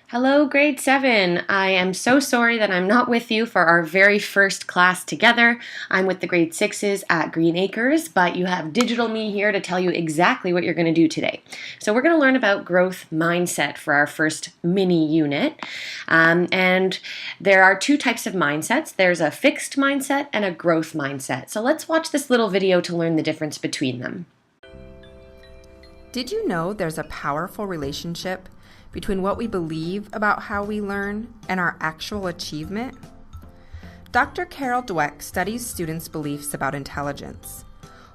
Hello, grade 7. I am so sorry that I'm not with you for our very first class together. I'm with the grade 6s at Green Acres, but you have digital me here to tell you exactly what you're going to do today. So we're going to learn about growth mindset for our first mini unit. And there are two types of mindsets. There's a fixed mindset and a growth mindset. So let's watch this little video to learn the difference between them. Did you know there's a powerful relationship between what we believe about how we learn and our actual achievement? Dr. Carol Dweck studies students' beliefs about intelligence.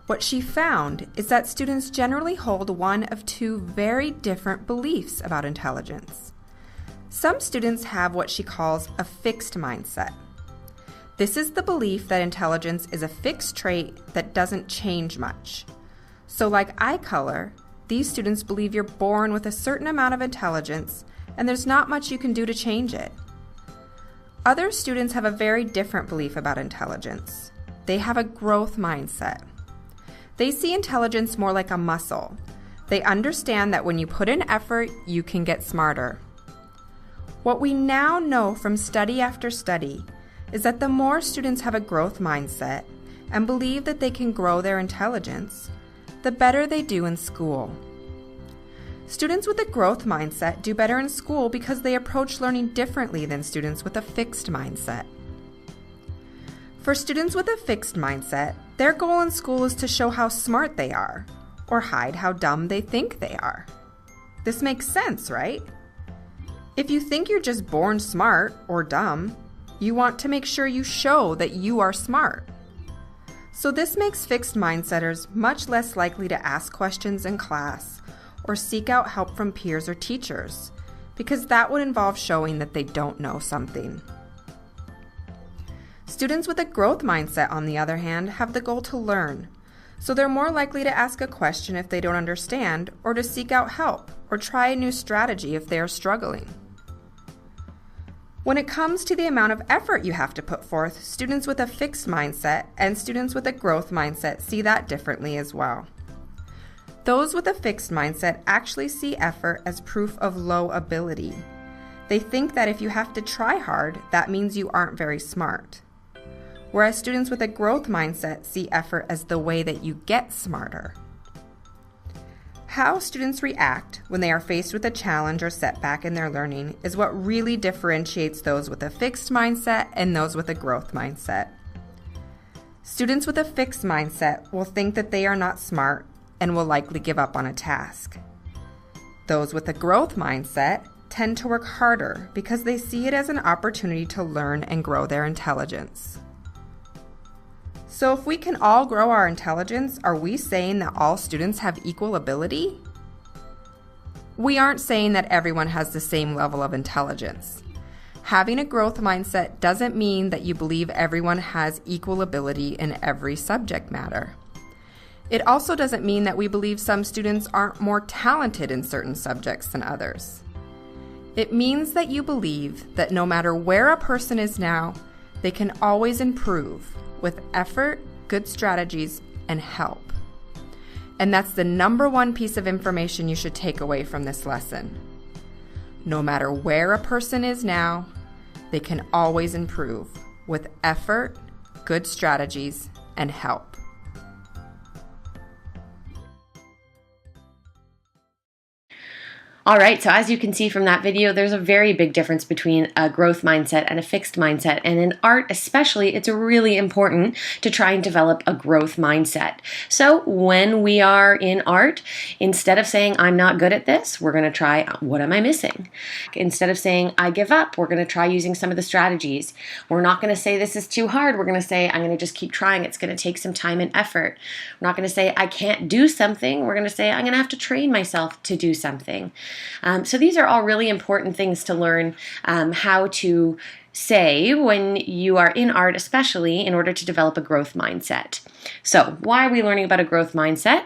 What she found is that students generally hold one of two very different beliefs about intelligence. Some students have what she calls a fixed mindset. This is the belief that intelligence is a fixed trait that doesn't change much. So like eye color, these students believe you're born with a certain amount of intelligence and there's not much you can do to change it. Other students have a very different belief about intelligence. They have a growth mindset. They see intelligence more like a muscle. They understand that when you put in effort, you can get smarter. What we now know from study after study is that the more students have a growth mindset and believe that they can grow their intelligence, the better they do in school. Students with a growth mindset do better in school because they approach learning differently than students with a fixed mindset. For students with a fixed mindset, their goal in school is to show how smart they are, or hide how dumb they think they are. This makes sense, right? If you think you're just born smart or dumb, you want to make sure you show that you are smart. So this makes fixed mindsetters much less likely to ask questions in class or seek out help from peers or teachers, because that would involve showing that they don't know something. Students with a growth mindset, on the other hand, have the goal to learn, so they're more likely to ask a question if they don't understand or to seek out help or try a new strategy if they are struggling. When it comes to the amount of effort you have to put forth, students with a fixed mindset and students with a growth mindset see that differently as well. Those with a fixed mindset actually see effort as proof of low ability. They think that if you have to try hard, that means you aren't very smart. Whereas students with a growth mindset see effort as the way that you get smarter. How students react when they are faced with a challenge or setback in their learning is what really differentiates those with a fixed mindset and those with a growth mindset. Students with a fixed mindset will think that they are not smart and will likely give up on a task. Those with a growth mindset tend to work harder because they see it as an opportunity to learn and grow their intelligence. So if we can all grow our intelligence, are we saying that all students have equal ability? We aren't saying that everyone has the same level of intelligence. Having a growth mindset doesn't mean that you believe everyone has equal ability in every subject matter. It also doesn't mean that we believe some students aren't more talented in certain subjects than others. It means that you believe that no matter where a person is now, they can always improve with effort, good strategies, and help. And that's the number one piece of information you should take away from this lesson. No matter where a person is now, they can always improve with effort, good strategies, and help. All right, so as you can see from that video, there's a very big difference between a growth mindset and a fixed mindset. And in art especially, it's really important to try and develop a growth mindset. So when we are in art, instead of saying, I'm not good at this, we're gonna try, what am I missing? Instead of saying, I give up, we're gonna try using some of the strategies. We're not gonna say, this is too hard. We're gonna say, I'm gonna just keep trying. It's gonna take some time and effort. We're not gonna say, I can't do something. We're gonna say, I'm gonna have to train myself to do something. So these are all really important things to learn how to say when you are in art, especially in order to develop a growth mindset. So why are we learning about a growth mindset?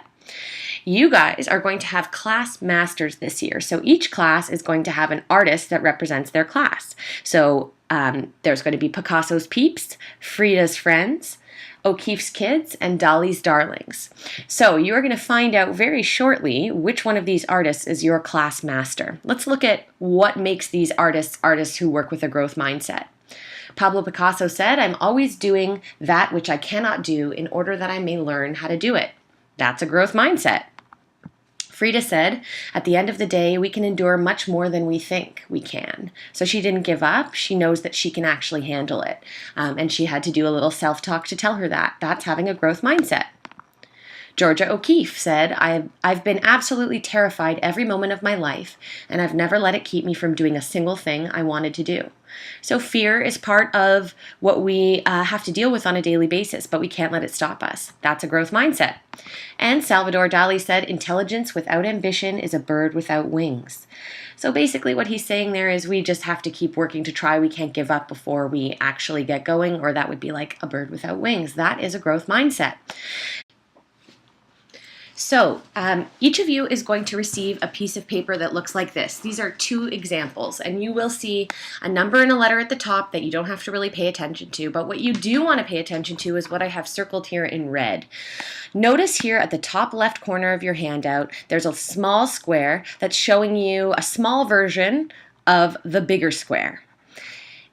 You guys are going to have class masters this year. So each class is going to have an artist that represents their class. So there's going to be Picasso's Peeps, Frida's Friends, O'Keeffe's Kids, and Dolly's Darlings. So you are going to find out very shortly which one of these artists is your class master. Let's look at what makes these artists who work with a growth mindset. Pablo Picasso said, "I'm always doing that which I cannot do in order that I may learn how to do it." That's a growth mindset. Frida said, "At the end of the day, we can endure much more than we think we can." So she didn't give up. She knows that she can actually handle it. And she had to do a little self-talk to tell her that. That's having a growth mindset. Georgia O'Keeffe said, I've been absolutely terrified every moment of my life, and I've never let it keep me from doing a single thing I wanted to do. So fear is part of what we have to deal with on a daily basis, but we can't let it stop us. That's a growth mindset. And Salvador Dali said, "Intelligence without ambition is a bird without wings." So basically what he's saying there is we just have to keep working to try. We can't give up before we actually get going, or that would be like a bird without wings. That is a growth mindset. So each of you is going to receive a piece of paper that looks like this. These are 2 examples, and you will see a number and a letter at the top that you don't have to really pay attention to, but what you do want to pay attention to is what I have circled here in red. Notice here at the top left corner of your handout, there's a small square that's showing you a small version of the bigger square.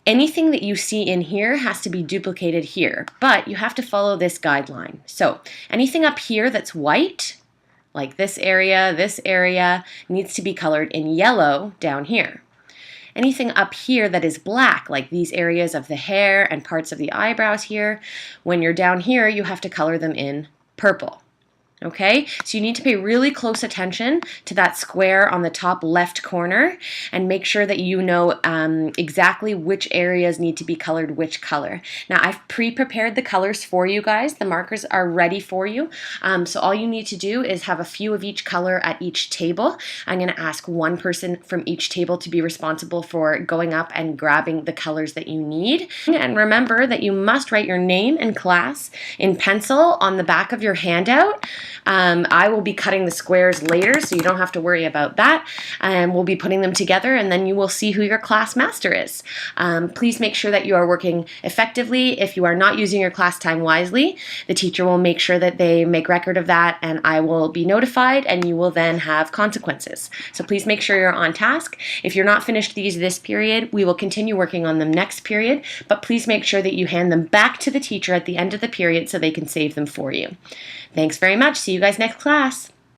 Anything that you see in here has to be duplicated here, but you have to follow this guideline. So anything up here that's white, like this area needs to be colored in yellow down here. Anything up here that is black, like these areas of the hair and parts of the eyebrows here, when you're down here, you have to color them in purple. Okay, so you need to pay really close attention to that square on the top left corner and make sure that you know exactly which areas need to be colored which color. Now I've pre-prepared the colors for you guys. The markers are ready for you. So all you need to do is have a few of each color at each table. I'm going to ask one person from each table to be responsible for going up and grabbing the colors that you need. And remember that you must write your name and class in pencil on the back of your handout. I will be cutting the squares later, so you don't have to worry about that. And we'll be putting them together, and then you will see who your class master is. Please make sure that you are working effectively. If you are not using your class time wisely, the teacher will make sure that they make record of that, and I will be notified, and you will then have consequences. So please make sure you're on task. If you're not finished these this period, we will continue working on them next period, but please make sure that you hand them back to the teacher at the end of the period so they can save them for you. Thanks very much. See you guys next class.